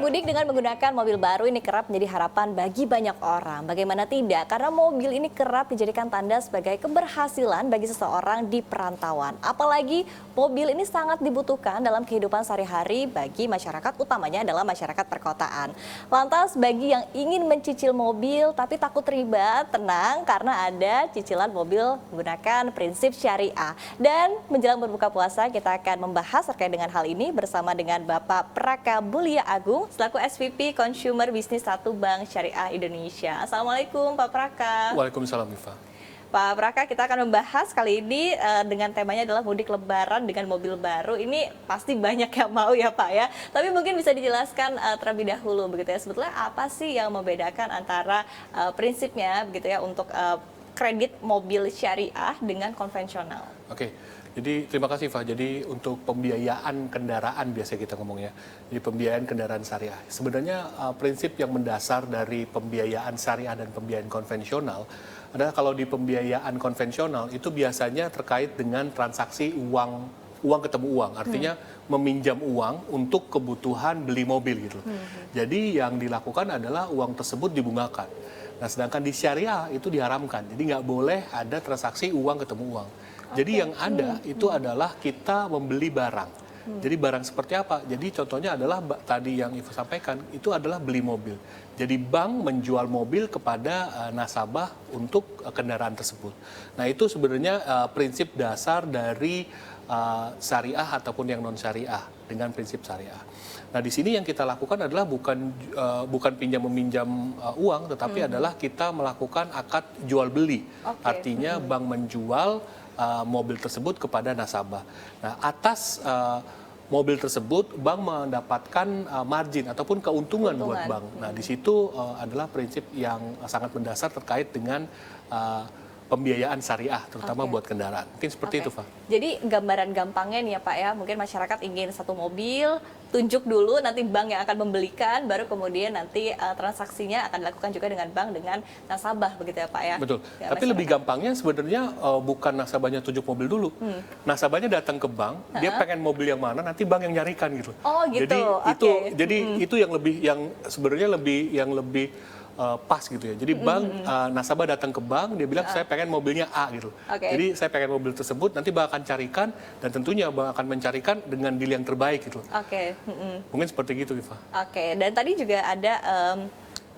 Mudik dengan menggunakan mobil baru ini kerap menjadi harapan bagi banyak orang. Bagaimana tidak? Karena mobil ini kerap dijadikan tanda sebagai keberhasilan bagi seseorang di perantauan. Apalagi mobil ini sangat dibutuhkan dalam kehidupan sehari-hari bagi masyarakat, utamanya adalah masyarakat perkotaan. Lantas bagi yang ingin mencicil mobil tapi takut ribet, tenang karena ada cicilan mobil menggunakan prinsip syariah. Dan menjelang berbuka puasa kita akan membahas terkait dengan hal ini bersama dengan Bapak Praka Bulia Agung selaku SVP Consumer Business 1 Bank Syariah Indonesia. Assalamualaikum Pak Praka. Waalaikumsalam Iva. Pak Praka, kita akan membahas kali ini dengan temanya adalah mudik lebaran dengan mobil baru. Ini pasti banyak yang mau ya Pak ya. Tapi mungkin bisa dijelaskan terlebih dahulu begitu ya. Sebetulnya apa sih yang membedakan antara prinsipnya begitu ya untuk kredit mobil syariah dengan konvensional? Oke, jadi terima kasih Iva. Jadi untuk pembiayaan kendaraan biasa kita ngomongnya. Jadi pembiayaan kendaraan syariah. Sebenarnya prinsip yang mendasar dari pembiayaan syariah dan pembiayaan konvensional adalah kalau di pembiayaan konvensional itu biasanya terkait dengan transaksi uang ketemu uang, artinya meminjam uang untuk kebutuhan beli mobil gitu. Jadi yang dilakukan adalah uang tersebut dibungakan. Nah, sedangkan di syariah itu diharamkan, jadi nggak boleh ada transaksi uang ketemu uang. Jadi yang ada itu adalah kita membeli barang. Jadi barang seperti apa? Jadi contohnya adalah tadi yang Ibu sampaikan, itu adalah beli mobil. Jadi bank menjual mobil kepada nasabah untuk kendaraan tersebut. Nah itu sebenarnya prinsip dasar dari syariah ataupun yang non syariah dengan prinsip syariah. Nah di sini yang kita lakukan adalah bukan pinjam meminjam uang, tetapi adalah kita melakukan akad jual beli. Artinya bank menjual mobil tersebut kepada nasabah. Nah atas mobil tersebut bank mendapatkan margin ataupun keuntungan buat bank. Nah di situ adalah prinsip yang sangat mendasar terkait dengan pembiayaan syariah, terutama buat kendaraan. Mungkin seperti itu, Pak. Jadi gambaran gampangnya nih ya Pak ya, mungkin masyarakat ingin satu mobil, tunjuk dulu, nanti bank yang akan membelikan, baru kemudian nanti transaksinya akan dilakukan juga dengan bank, dengan nasabah, begitu ya Pak ya? Betul. Ya, tapi lebih gampangnya sebenarnya bukan nasabahnya tunjuk mobil dulu. Nasabahnya datang ke bank, dia pengen mobil yang mana, nanti bank yang nyarikan gitu. Oh gitu, Jadi itu yang sebenarnya lebih pas gitu ya. Jadi bank, nasabah datang ke bank, dia bilang saya pengen mobilnya A gitu. Jadi saya pengen mobil tersebut, nanti bank akan carikan dan tentunya bank akan mencarikan dengan deal yang terbaik gitu. Mungkin seperti gitu, Iva. Dan tadi juga ada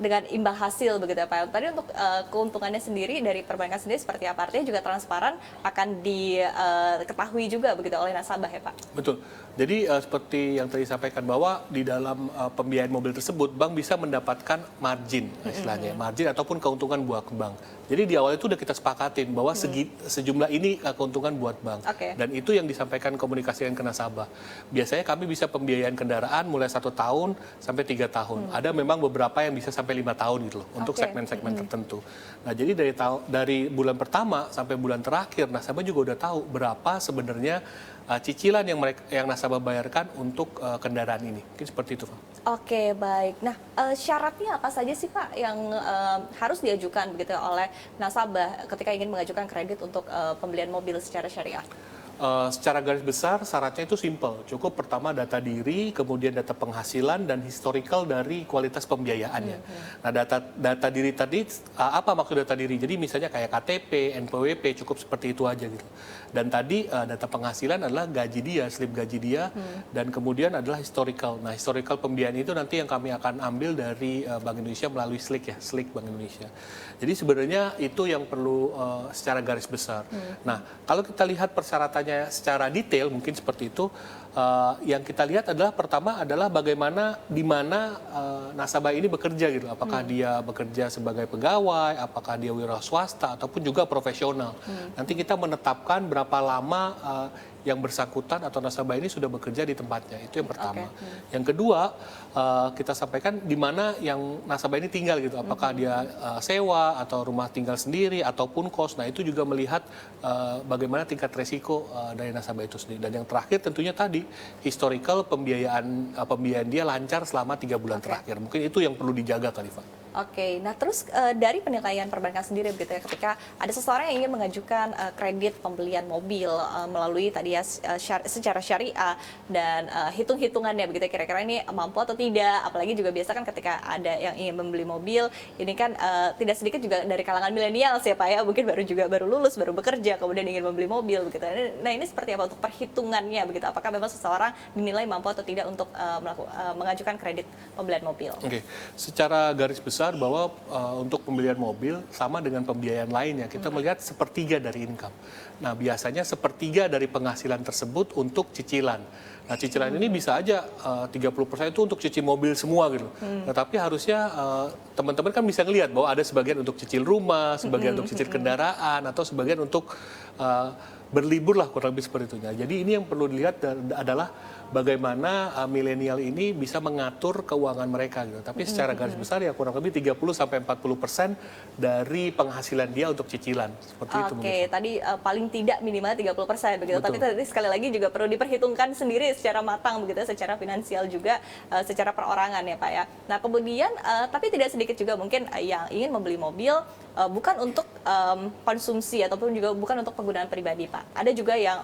dengan imbal hasil begitu ya Pak. Tadi untuk keuntungannya sendiri dari perbankan sendiri seperti apa? Artinya juga transparan akan diketahui juga begitu oleh nasabah ya Pak? Betul. Jadi seperti yang tadi sampaikan bahwa di dalam pembiayaan mobil tersebut bank bisa mendapatkan margin istilahnya, margin ataupun keuntungan buat bank. Jadi di awal itu udah kita sepakatin bahwa sejumlah ini keuntungan buat bank. Dan itu yang disampaikan komunikasikan ke nasabah. Biasanya kami bisa pembiayaan kendaraan mulai 1 tahun sampai 3 tahun. Ada memang beberapa yang bisa sampai 5 tahun gitu loh untuk segmen-segmen tertentu. Nah jadi dari bulan pertama sampai bulan terakhir nasabah juga udah tahu berapa sebenarnya cicilan yang nasabah bayarkan untuk kendaraan ini. Mungkin seperti itu, Pak. Oke, baik. Nah, syaratnya apa saja sih, Pak, yang harus diajukan begitu oleh nasabah ketika ingin mengajukan kredit untuk pembelian mobil secara syariah? Secara garis besar syaratnya itu simple. Cukup pertama data diri, kemudian data penghasilan dan historical dari kualitas pembiayaannya. Nah data diri tadi apa maksud data diri? Jadi misalnya kayak KTP, NPWP cukup seperti itu aja gitu. Dan tadi data penghasilan adalah gaji dia, slip gaji dia, dan kemudian adalah historical. Nah historical pembiayaan itu nanti yang kami akan ambil dari Bank Indonesia melalui SLIK ya, SLIK Bank Indonesia. Jadi sebenarnya itu yang perlu secara garis besar. Nah kalau kita lihat persyaratannya secara detail mungkin seperti itu, yang kita lihat adalah pertama adalah bagaimana di mana nasabah ini bekerja gitu, apakah dia bekerja sebagai pegawai, apakah dia wira swasta ataupun juga profesional. Nanti kita menetapkan berapa lama yang bersangkutan atau nasabah ini sudah bekerja di tempatnya, itu yang pertama. Yang kedua kita sampaikan di mana yang nasabah ini tinggal gitu, apakah dia sewa atau rumah tinggal sendiri ataupun kos. Nah itu juga melihat bagaimana tingkat resiko dari nasabah itu sendiri. Dan yang terakhir tentunya tadi historical pembiayaan dia lancar selama 3 bulan terakhir. Mungkin itu yang perlu dijaga kali, Pak. Oke, nah terus dari penilaian perbankan sendiri begitu ya, ketika ada seseorang yang ingin mengajukan kredit pembelian mobil melalui tadi ya secara syariah dan hitung-hitungannya begitu ya, kira-kira ini mampu atau tidak, apalagi juga biasa kan ketika ada yang ingin membeli mobil, ini kan tidak sedikit juga dari kalangan milenial ya Pak ya, mungkin baru lulus, baru bekerja, kemudian ingin membeli mobil begitu. Nah ini seperti apa untuk perhitungannya begitu, apakah memang seseorang dinilai mampu atau tidak untuk mengajukan kredit pembelian mobil? Oke, secara garis besar bahwa untuk pembelian mobil sama dengan pembiayaan lainnya, kita melihat sepertiga dari income. Nah, biasanya sepertiga dari penghasilan tersebut untuk cicilan. Nah, cicilan ini bisa aja 30% itu untuk cicil mobil semua gitu. Nah, tapi harusnya teman-teman kan bisa ngelihat bahwa ada sebagian untuk cicil rumah, sebagian untuk cicil kendaraan, atau sebagian untuk berlibur lah, kurang lebih seperti itu. Nah, jadi ini yang perlu dilihat adalah bagaimana milenial ini bisa mengatur keuangan mereka gitu. Tapi secara garis besar ya kurang lebih 30-40% dari penghasilan dia untuk cicilan. Seperti itu mungkin. Oke, tadi paling tidak minimal 30% begitu. Tapi tadi sekali lagi juga perlu diperhitungkan sendiri secara matang begitu, secara finansial juga, secara perorangan ya Pak ya. Nah kemudian tapi tidak sedikit juga mungkin yang ingin membeli mobil bukan untuk konsumsi ataupun juga bukan untuk penggunaan pribadi Pak. Ada juga yang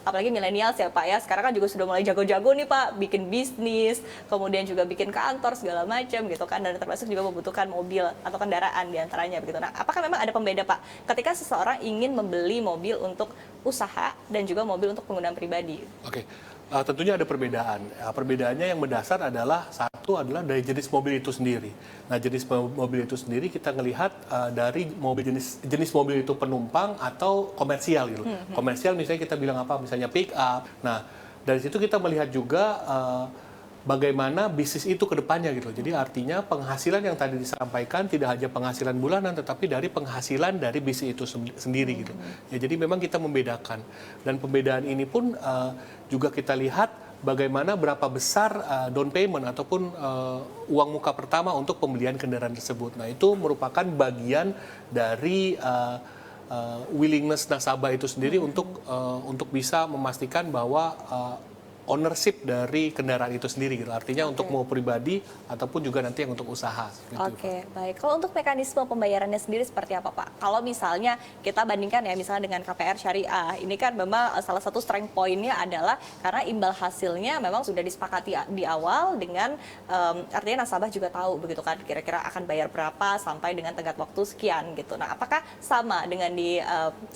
apalagi milenial ya Pak ya, sekarang kan juga sudah mulai jago-jago nih Pak, bikin bisnis, kemudian juga bikin kantor segala macam gitu kan, dan termasuk juga membutuhkan mobil atau kendaraan diantaranya begitu. Nah, apakah memang ada pembeda Pak ketika seseorang ingin membeli mobil untuk usaha dan juga mobil untuk penggunaan pribadi? Oke. Tentunya ada perbedaan. Perbedaannya yang mendasar adalah satu adalah dari jenis mobil itu sendiri. Nah, jenis mobil itu sendiri kita melihat dari mobil jenis mobil itu penumpang atau komersial gitu. Komersial misalnya kita bilang apa? Misalnya pick up. Nah, dari situ kita melihat juga bagaimana bisnis itu ke depannya gitu. Jadi artinya penghasilan yang tadi disampaikan tidak hanya penghasilan bulanan, tetapi dari penghasilan dari bisnis itu sendiri gitu. Ya, jadi memang kita membedakan. Dan pembedaan ini pun juga kita lihat bagaimana berapa besar down payment ataupun uang muka pertama untuk pembelian kendaraan tersebut. Nah, itu merupakan bagian dari willingness nasabah itu sendiri untuk bisa memastikan bahwa ownership dari kendaraan itu sendiri gitu. Artinya untuk mau pribadi ataupun juga nanti yang untuk usaha. Oke, baik. Kalau untuk mekanisme pembayarannya sendiri seperti apa Pak? Kalau misalnya kita bandingkan ya misalnya dengan KPR Syariah, ini kan memang salah satu strength point-nya adalah karena imbal hasilnya memang sudah disepakati di awal dengan artinya nasabah juga tahu begitu kan kira-kira akan bayar berapa sampai dengan tenggat waktu sekian gitu. Nah, apakah sama dengan di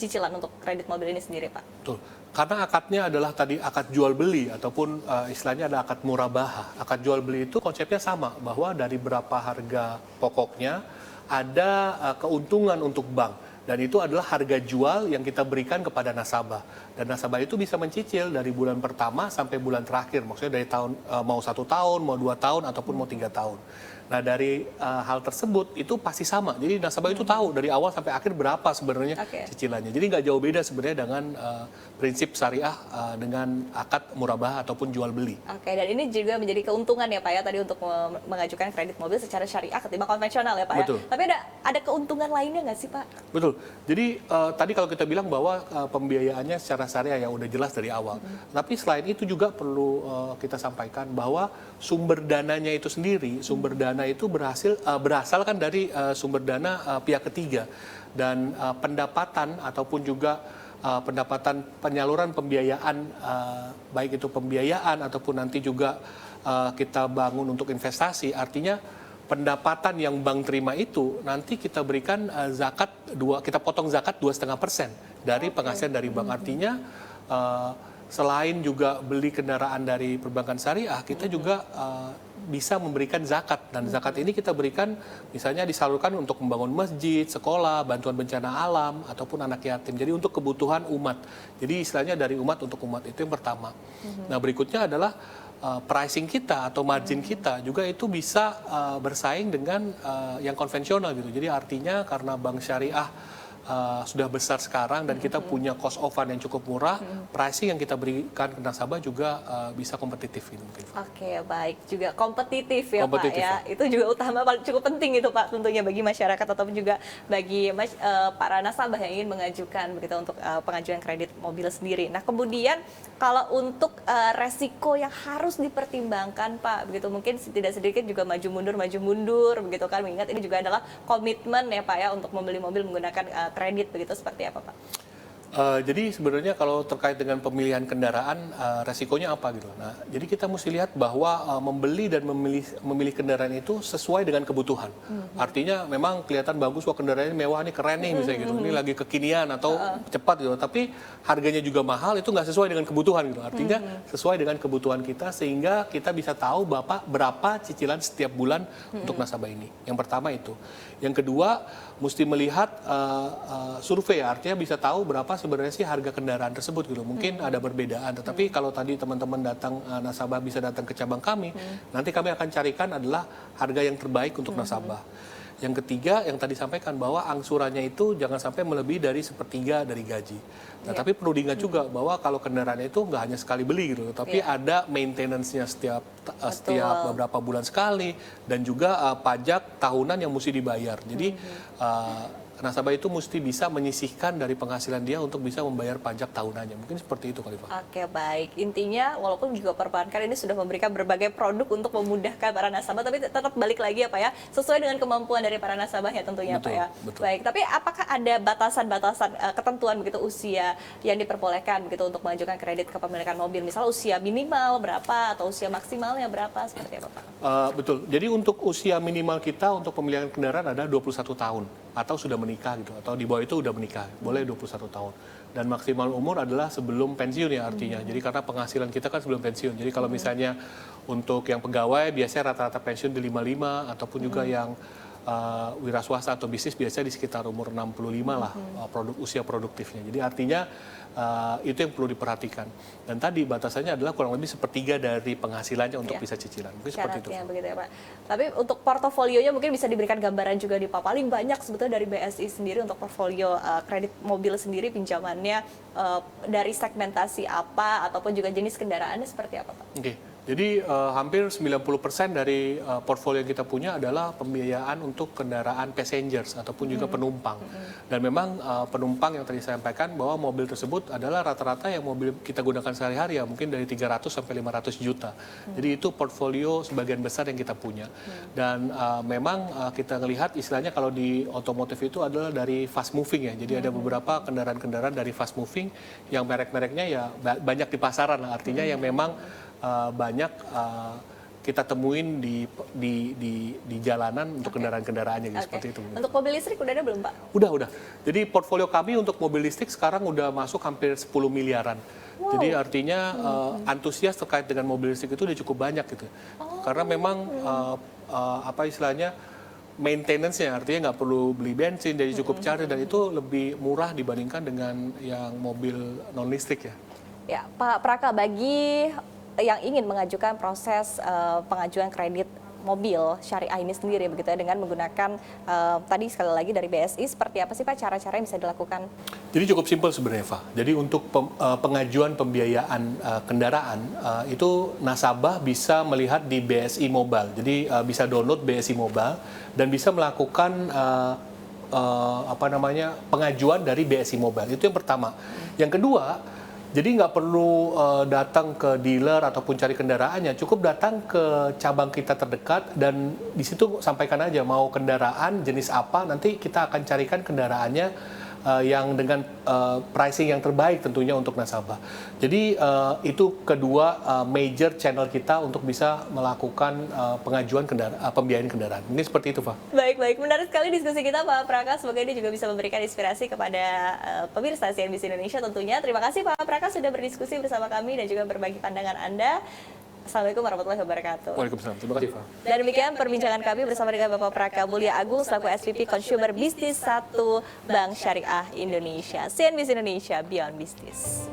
cicilan untuk kredit mobil ini sendiri Pak? Betul. Karena akadnya adalah tadi akad jual beli ataupun istilahnya ada akad murabaha. Akad jual beli itu konsepnya sama, bahwa dari berapa harga pokoknya ada keuntungan untuk bank. Dan itu adalah harga jual yang kita berikan kepada nasabah. Dan nasabah itu bisa mencicil dari bulan pertama sampai bulan terakhir. Maksudnya dari tahun mau 1 tahun, mau 2 tahun, ataupun mau 3 tahun. Nah, dari hal tersebut itu pasti sama. Jadi nasabah itu tahu dari awal sampai akhir berapa sebenarnya cicilannya. Jadi nggak jauh beda sebenarnya dengan prinsip syariah dengan akad murabah ataupun jual beli. Oke, dan ini juga menjadi keuntungan ya Pak ya tadi untuk mengajukan kredit mobil secara syariah ketimbang konvensional ya Pak ya. Betul. Tapi ada keuntungan lainnya nggak sih Pak? Betul. Jadi tadi kalau kita bilang bahwa pembiayaannya secara syariah ya udah jelas dari awal. Tapi selain itu juga perlu kita sampaikan bahwa sumber dananya itu sendiri, sumber dana itu berasal kan dari sumber dana pihak ketiga, dan pendapatan ataupun juga pendapatan penyaluran pembiayaan, baik itu pembiayaan ataupun nanti juga kita bangun untuk investasi, artinya pendapatan yang bank terima itu nanti kita berikan zakat kita potong zakat 2,5% dari penghasilan dari bank. Artinya selain juga beli kendaraan dari perbankan syariah, kita juga bisa memberikan zakat, dan zakat ini kita berikan misalnya disalurkan untuk membangun masjid, sekolah, bantuan bencana alam ataupun anak yatim. Jadi untuk kebutuhan umat. Jadi istilahnya dari umat untuk umat, itu yang pertama. Nah, berikutnya adalah pricing kita atau margin kita juga itu bisa bersaing dengan yang konvensional gitu. Jadi artinya karena bank syariah sudah besar sekarang dan kita punya cost of fund yang cukup murah, pricing yang kita berikan ke nasabah juga bisa kompetitif ini mungkin. Oke, baik, juga kompetitif ya Kompetitif, Pak ya. Itu juga utama, cukup penting itu Pak tentunya bagi masyarakat ataupun juga bagi para nasabah yang ingin mengajukan begitu untuk pengajuan kredit mobil sendiri. Nah, kemudian kalau untuk resiko yang harus dipertimbangkan Pak, begitu mungkin tidak sedikit juga maju mundur begitu kan, mengingat ini juga adalah komitmen ya Pak ya untuk membeli mobil menggunakan kredit begitu, seperti apa Pak? Jadi sebenarnya kalau terkait dengan pemilihan kendaraan, resikonya apa gitu. Nah, jadi kita mesti lihat bahwa membeli dan memilih kendaraan itu sesuai dengan kebutuhan. Artinya memang kelihatan bagus, wah kendaraannya mewah nih, keren nih misalnya gitu. Ini lagi kekinian atau cepat gitu. Tapi harganya juga mahal, itu nggak sesuai dengan kebutuhan gitu. Artinya sesuai dengan kebutuhan kita sehingga kita bisa tahu berapa cicilan setiap bulan untuk nasabah ini. Yang pertama itu. Yang kedua, mesti melihat survei, artinya bisa tahu berapa sebenarnya sih harga kendaraan tersebut gitu. Mungkin ada perbedaan, tetapi kalau tadi teman-teman datang, nasabah bisa datang ke cabang kami, nanti kami akan carikan adalah harga yang terbaik untuk nasabah. Yang ketiga, yang tadi sampaikan bahwa angsurannya itu jangan sampai melebihi dari sepertiga dari gaji. Nah, tapi perlu diingat juga bahwa kalau kendaraan itu nggak hanya sekali beli gitu, tapi ada maintenance-nya setiap beberapa bulan sekali dan juga pajak tahunan yang mesti dibayar. Jadi nasabah itu mesti bisa menyisihkan dari penghasilan dia untuk bisa membayar pajak tahunannya. Mungkin seperti itu kali Pak. Oke, baik. Intinya walaupun juga perbankan ini sudah memberikan berbagai produk untuk memudahkan para nasabah, tapi tetap balik lagi ya Pak ya, sesuai dengan kemampuan dari para nasabahnya tentunya. Betul, Pak ya. Betul. Baik, tapi apakah ada batasan-batasan ketentuan begitu usia yang diperbolehkan begitu untuk mengajukan kredit kepemilikan mobil? Misal usia minimal berapa atau usia maksimalnya berapa, seperti apa Pak? Betul. Jadi untuk usia minimal kita untuk pemilikan kendaraan ada 21 tahun atau sudah menikah gitu, atau di bawah itu udah menikah, boleh 21 tahun. Dan maksimal umur adalah sebelum pensiun ya artinya. Jadi karena penghasilan kita kan sebelum pensiun. Jadi kalau misalnya untuk yang pegawai biasanya rata-rata pensiun di 55, ataupun juga yang wira swasta atau bisnis biasanya di sekitar umur 65 lah usia produktifnya. Jadi artinya itu yang perlu diperhatikan. Dan tadi batasannya adalah kurang lebih sepertiga dari penghasilannya untuk bisa cicilan. Mungkin seperti itu. Begitu ya Pak. Tapi untuk portofolionya mungkin bisa diberikan gambaran juga di Pak. Paling banyak sebetulnya dari BSI sendiri untuk portfolio kredit mobil sendiri pinjamannya dari segmentasi apa ataupun juga jenis kendaraannya seperti apa Pak? Oke. Jadi hampir 90% dari portfolio yang kita punya adalah pembiayaan untuk kendaraan passengers ataupun juga penumpang. Dan memang penumpang yang tadi saya sampaikan bahwa mobil tersebut adalah rata-rata yang mobil kita gunakan sehari-hari ya, mungkin dari 300 sampai 500 juta. Jadi itu portfolio sebagian besar yang kita punya. Dan memang kita melihat istilahnya kalau di otomotif itu adalah dari fast moving ya. Jadi ada beberapa kendaraan-kendaraan dari fast moving yang merek-mereknya ya banyak di pasaran lah. Artinya yang memang banyak kita temuin di jalanan untuk kendaraan-kendaraannya gitu, seperti itu. Untuk mobil listrik udah ada belum Pak? Udah. Jadi portfolio kami untuk mobil listrik sekarang udah masuk hampir 10 miliaran. Wow. Jadi artinya antusias terkait dengan mobil listrik itu udah cukup banyak gitu. Karena memang apa istilahnya maintenance-nya, artinya nggak perlu beli bensin, jadi cukup cari dan itu lebih murah dibandingkan dengan yang mobil non listrik ya. Ya Pak Praka, bagi yang ingin mengajukan proses pengajuan kredit mobil syariah ini sendiri begitu ya, dengan menggunakan tadi sekali lagi dari BSI, seperti apa sih Pak cara-cara yang bisa dilakukan? Jadi cukup simpel sebenarnya Eva. Jadi untuk pengajuan pembiayaan kendaraan itu nasabah bisa melihat di BSI Mobile. Jadi bisa download BSI Mobile dan bisa melakukan pengajuan dari BSI Mobile. Itu yang pertama. Yang kedua, jadi nggak perlu datang ke dealer ataupun cari kendaraannya, cukup datang ke cabang kita terdekat dan di situ sampaikan aja mau kendaraan jenis apa, nanti kita akan carikan kendaraannya yang dengan pricing yang terbaik tentunya untuk nasabah. Jadi itu kedua major channel kita untuk bisa melakukan pengajuan pembiayaan kendaraan. Ini seperti itu Pak. Baik, menarik sekali diskusi kita Pak Praka. Semoga ini juga bisa memberikan inspirasi kepada pemirsa CNBC Indonesia tentunya. Terima kasih Pak Praka sudah berdiskusi bersama kami dan juga berbagi pandangan Anda. Assalamualaikum warahmatullahi wabarakatuh. Waalaikumsalam. Terima kasih Pak. Dan demikian perbincangan kami bersama dengan Bapak Praka Mulya Agung selaku SVP Consumer Business 1 Bank Syariah Indonesia. CNBC Indonesia Beyond Business.